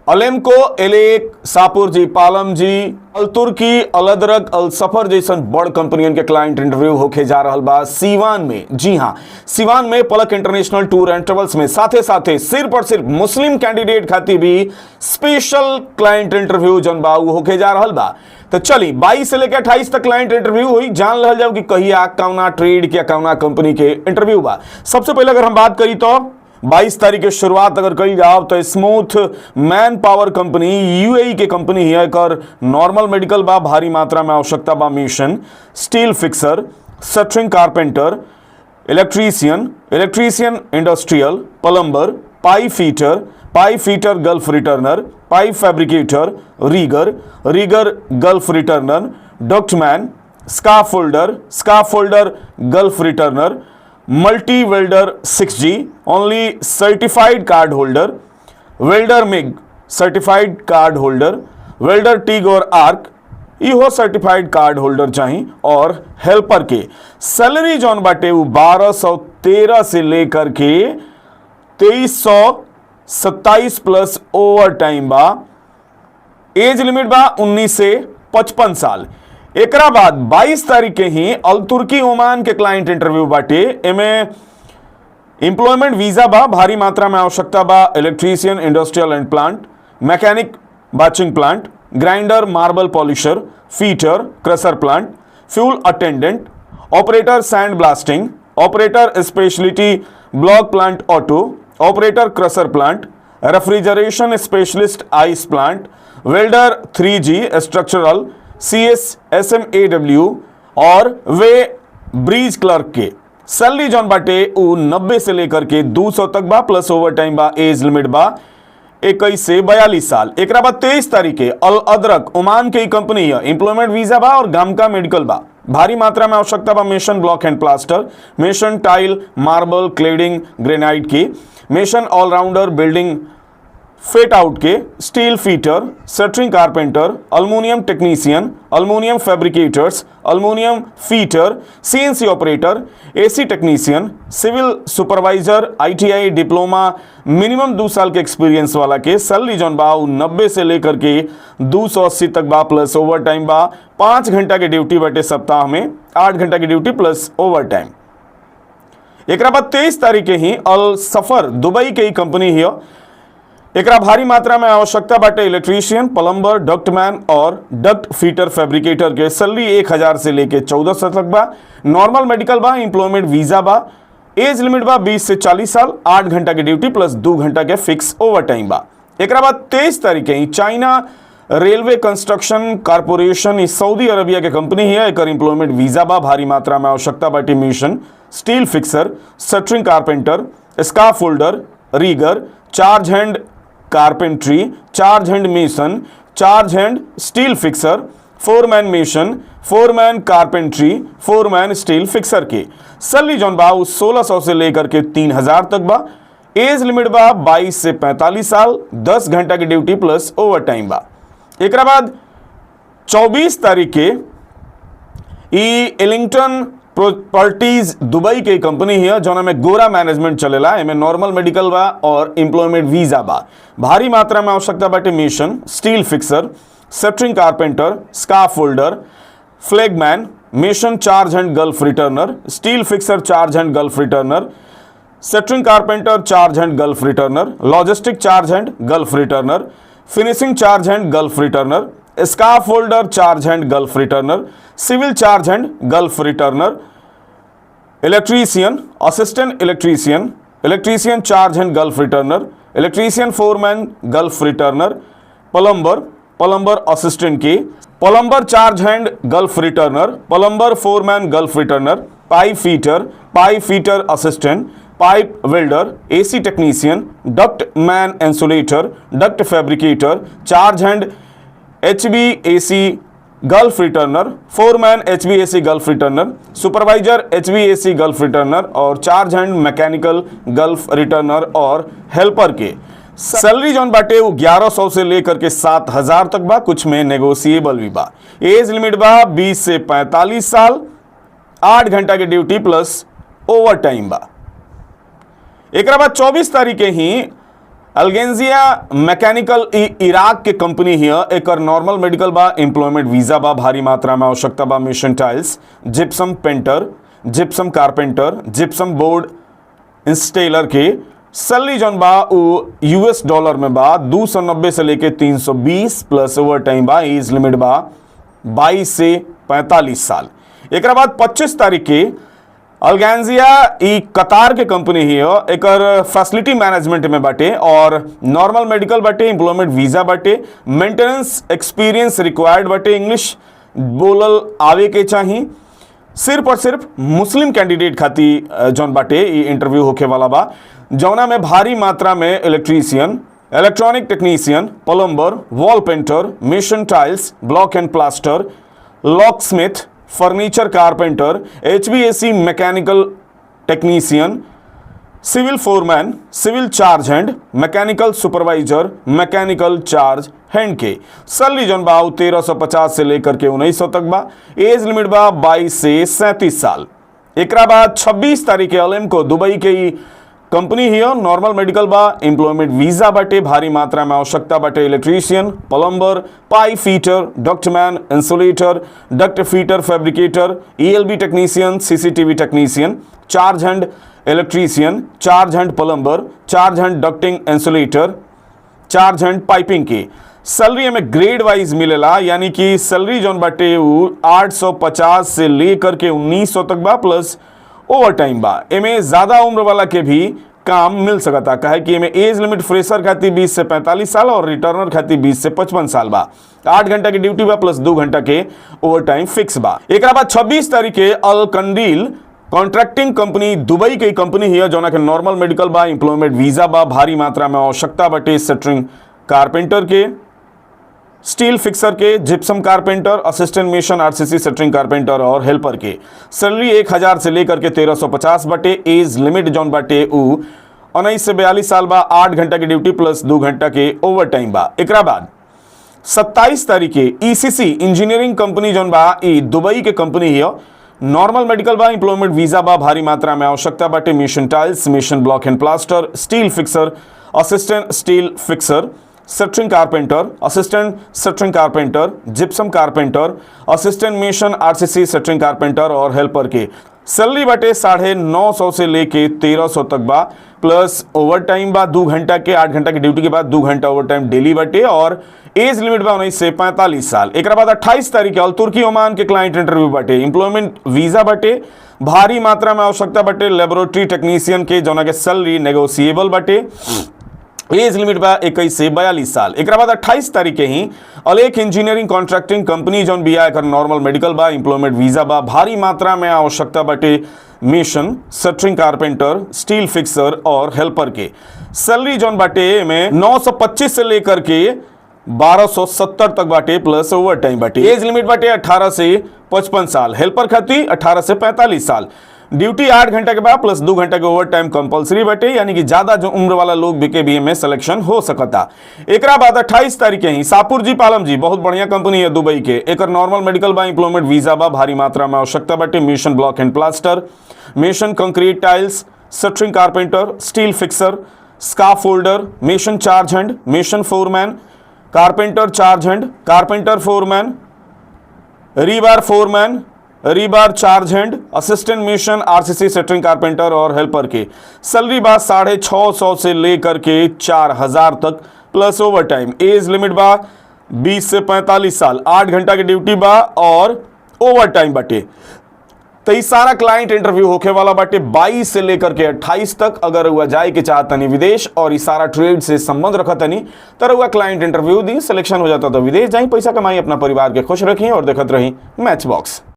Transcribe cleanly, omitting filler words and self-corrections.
अलेमको, Alec, Sapur पालम अल तुर्की, अल अदरक, अल सफर जैसन बड़ कंपनियन के क्लाइंट इंटरव्यू होके जा रहल बा सीवान में। जी हां, सीवान में पलक इंटरनेशनल टूर एंड ट्रेवल्स में साथे साथे सिर्फ और सिर्फ मुस्लिम कैंडिडेट खातिर भी स्पेशल क्लाइंट इंटरव्यू जन बा होके जा रहल बा। तो चली 22 से लेकर 28 तक क्लाइंट इंटरव्यू हुई, जान लहल जाओ कि कहिया कौना ट्रेड के कौना कंपनी के इंटरव्यू बा। सबसे पहले अगर हम बात करी तो 22 तारीख के शुरुआत अगर करी जाओ तो smooth man power company UAE के कंपनी है। कर नॉर्मल मेडिकल बा, भारी मात्रा में आवश्यकता बा mason, steel fixer, shuttering carpenter, electrician industrial, plumber, pipe fitter Gulf returner, pipe fabricator, rigger Gulf returner, ductman, scaffolder Gulf returner, multi welder 6G only certified card holder, welder MIG certified card holder, welder TIG और arc इहो certified card holder चाहिए। और helper के salary जौन बाटे वो 1213 से लेकर के 2327 प्लस ओवर टाइम बा। एज लिमिट बा 19 से 55 साल। एकरा बाद 22 तारीख के ही अल तुर्की ओमान के क्लाइंट इंटरव्यू बाटे। एमे एम्प्लॉयमेंट वीजा बा, भारी मात्रा में आवश्यकता बा electrician industrial and plant, mechanic batching plant, grinder marble polisher, fitter crusher plant, fuel attendant, operator sand blasting, operator speciality block plant auto, operator crusher plant, refrigeration specialist ice plant, welder 3G structural, CSSMAW और वे bridge clerk के salary जॉन बाटे 90 से लेकर के 200 तक बा, प्लस ओवर टाइम बा। एज लिमिट बा 21 से 42 साल। एक बाद 23 तारीख के अल अदरक ओमान की कंपनी है। एम्प्लॉयमेंट वीजा बा और गामका मेडिकल बा, भारी मात्रा में आवश्यकता बा mason block and plaster, mason tile marble cladding granite की, mason allrounder building fit out के, steel fitter, shuttering carpenter, aluminium technician, aluminium fabricators, aluminium fitter, CNC operator, AC technician, civil supervisor, ITI diploma, minimum 2 साल के experience वाला के salary जौन बा 90 से लेकर के 280 तक बा, प्लस ओवर टाइम बा। 5 घंटा के ड्यूटी बटे सप्ताह में, 8 घंटा की ड्यूटी प्लस ओवर टाइम। एक बाद 23 तारीख के ही अल सफर दुबई के ही कंपनी है। एकरा भारी मात्रा में आवश्यकता बाटे इलेक्ट्रीशियन, प्लम्बर, डक्टमैन और डक्ट फीटर फैब्रिकेटर के सैलरी 1000 से लेके 1400 तक बा। नॉर्मल मेडिकल बा, एम्प्लॉयमेंट वीजा बा, एज लिमिट बा 20 से 40 साल, 8 घंटा की ड्यूटी प्लस 2 घंटा के फिक्स ओवर टाइम बा। एकरा बाद 23 तारीख के China railway construction corporation Saudi Arabia के कंपनी है। एक एम्प्लॉयमेंट वीजा बा, भारी मात्रा में आवश्यकता बाटे mason, steel fixer, shuttering carpenter, scaffolder, rigger, charge hand carpentry, charge hand mason, charge hand steel fixer, foreman mason, foreman carpentry, foreman steel fixer के सैलरी जौन बा 1600 से लेकर के 3000 तक बा। एज लिमिट बा 22 से 45 साल, 10 घंटा की ड्यूटी प्लस ओवर टाइम बा। एक बाद 24 तारीख के एलिंगटन प्रॉपर्टीज दुबई के कंपनी है जोना में गोरा मैनेजमेंट चलेला। एमे नॉर्मल मेडिकल बा और एम्प्लॉयमेंट वीजा बा, भारी मात्रा में आवश्यकता बाटे mason, steel fixer, shuttering carpenter, scaffolder, flagman, mason charge hand Gulf returner, steel fixer charge hand Gulf returner, shuttering carpenter charge hand Gulf returner, logistic charge hand Gulf returner, finishing charge hand Gulf returner, scaffolder charge hand Gulf returner, civil charge hand Gulf returner, electrician, assistant electrician, electrician charge hand Gulf returner, electrician foreman Gulf returner, plumber assistant की, plumber charge hand Gulf returner, plumber foreman Gulf returner, pipe fitter assistant, pipe welder, AC technician, duct man insulator, duct fabricator, charge hand HVAC Gulf returner, foreman HVAC Gulf returner, supervisor HVAC Gulf returner और charge hand mechanical Gulf returner और helper के salary जौन बाटे वो 1100 से लेकर के 7000 तक बा, कुछ में नेगोशिएबल भी बा। एज लिमिट बा 20 से 45 साल, 8 घंटा की ड्यूटी प्लस ओवर टाइम बा। एक बाद 24 तारीख के ही अल्गेंजिया मैकेनिकल इराक के कंपनी हिय, एकर नॉर्मल मेडिकल बा, एम्प्लॉयमेंट वीजा बा, भारी मात्रा में आवश्यकता बा, mason tiles, gypsum painter, gypsum carpenter, gypsum board installer के सैलरी जौन बा उ यूएस डॉलर में बा 290 से लेके 320 प्लस ओवर टाइम बा, एज लिमिट बा 22 से 45 साल। एक बाद 25 तारीख के अल्गेंजिया ई कतार के कंपनी ही है, एकर फैसिलिटी मैनेजमेंट में बाटे और नॉर्मल मेडिकल बाटे, एम्प्लॉयमेंट वीजा बाटे, मेंटेनेंस एक्सपीरियंस रिक्वायर्ड बाटे, इंग्लिश बोलल आवे के चाहिए, सिर्फ और सिर्फ मुस्लिम कैंडिडेट खातिर जौन बाटे ई इंटरव्यू होके वाला बा, जौना में भारी मात्रा में electrician, electronic technician, plumber, wall painter, mason tiles, block and plaster, locksmith, furniture carpenter, HVAC mechanical technician, civil foreman, civil charge hand, mechanical supervisor, mechanical charge hand के सैलरी जौन बा 1350 से लेकर के 1900 तक बा, एज लिमिट बा 22 से 37 साल। एक बाद 26 तारीख के अलेमको दुबई के ई कंपनी ही नॉर्मल मेडिकल बा, एम्प्लॉयमेंट वीजा बाटे, भारी मात्रा में आवश्यकता बाटे, electrician, plumber, pipe fitter, ductman, insulator, duct fitter, fabricator, ELB technician, CCTV technician, charge hand electrician, charge hand plumber, charge hand ducting insulator, charge hand piping की salary में grade wise मिलेला, यानी कि सैलरी जौन बाटे 850 से लेकर के 1900 तक बा, प्लस ओवर टाइम बा। एमे ज्यादा उम्र वाला के भी काम मिल सकता, कहे कि एमे एज लिमिट फ्रेशर खातिर 20 से 45 साल और रिटर्नर खातिर 20 से 55 साल बा। 8 घंटा की ड्यूटी बा प्लस 2 घंटा के ओवर टाइम फिक्स बा। एक बाद 26 तारीख के अल कंडील कॉन्ट्रैक्टिंग कंपनी दुबई की कंपनी है, जौना के नॉर्मल मेडिकल बा, एम्प्लॉयमेंट वीजा बा, भारी मात्रा में आवश्यकता बाटे, सेटरिंग कारपेंटर के, स्टील फिक्सर के, gypsum carpenter, assistant mason RCC shuttering carpenter और हेल्पर के सैलरी 1000 से लेकर के 1350 बाटे, एज लिमिट जौन बाटे उ 19 से 42 साल बा, 8 घंटा की ड्यूटी प्लस 2 घंटा के ओवर टाइम बा। एक बाद 27 तारीख के ECC इंजीनियरिंग कंपनी जौन बा ई दुबई के कंपनी है, नॉर्मल मेडिकल बा, एम्प्लॉयमेंट वीजा बा, भारी मात्रा में आवश्यकता बाटे, mason tiles, mason block and plaster, steel fixer, assistant steel fixer, shuttering carpenter, assistant shuttering carpenter, gypsum carpenter, assistant mason RCC shuttering carpenter और हेल्पर के सैलरी बाटे 950 से लेके 1300 तक बा, प्लस ओवर टाइम बा 2 घंटा के, 8 घंटा की ड्यूटी के बाद 2 घंटा ओवर टाइम डेली बाटे और एज लिमिट बा 19 से 45 साल। एक बाद 28 तारीख के अल तुर्की ओमान के क्लाइंट इंटरव्यू बाटे, एम्प्लॉयमेंट वीजा बाटे, भारी मात्रा में आवश्यकता बाटे, लेबोरेटरी टेक्नीशियन के, जौना के सैलरी नेगोशिएबल बाटे, एज लिमिट बा 21 से 42 साल। एक बाद 28 तारीख के ही अलेख इंजीनियरिंग कॉन्ट्रैक्टिंग कंपनी जौन बिया, एकर नॉर्मल मेडिकल बा, एम्प्लॉयमेंट वीजा बा, भारी मात्रा में आवश्यकता बाटे, मेसन, सेटरिंग कारपेंटर, स्टील फिक्सर और हेल्पर के सैलरी जौन बाटे में 925 से लेकर के 1270 तक बाटे, प्लस ओवर टाइम बाटे, एज लिमिट बाटे 18 से 55 साल, हेल्पर खातिर 18 से 45 साल, ड्यूटी 8 घंटा के बाद प्लस 2 घंटा के ओवर टाइम कंपलसरी बाटे, यानी कि ज्यादा जो उम्र वाला लोग BKBM में सिलेक्शन हो सकता। एक बाद 28 तारीख के ही सापुर जी पालम जी बहुत बढ़िया कंपनी है दुबई के, एकर नॉर्मल मेडिकल बा, एम्प्लॉयमेंट वीजा बा, भारी मात्रा में आवश्यकता बाटे, mason block and plaster, mason concrete tiles, shuttering carpenter, steel fixer, scaffolder, mason charge hand, mason foreman, carpenter charge hand, carpenter foreman, rebar foreman, rebar charge hand, assistant mason RCC shuttering carpenter और helper के salary बा 650 से लेकर के 4000 तक, plus overtime, age limit बा 20 से 45 साल, 8 घंटा की ड्यूटी बा और ओवर टाइम बाटे। तो ये सारा क्लाइंट इंटरव्यू होके वाला बाटे 22 से लेकर के 28 तक। अगर हुआ जाए के चाहतनी विदेश और ये सारा ट्रेड से संबंध रखतनी तो हुआ क्लाइंट इंटरव्यू दी, सिलेक्शन हो जाता तो विदेश जाई, पैसा कमाई, अपना परिवार के खुश रखी और देखत रही मैच बॉक्स।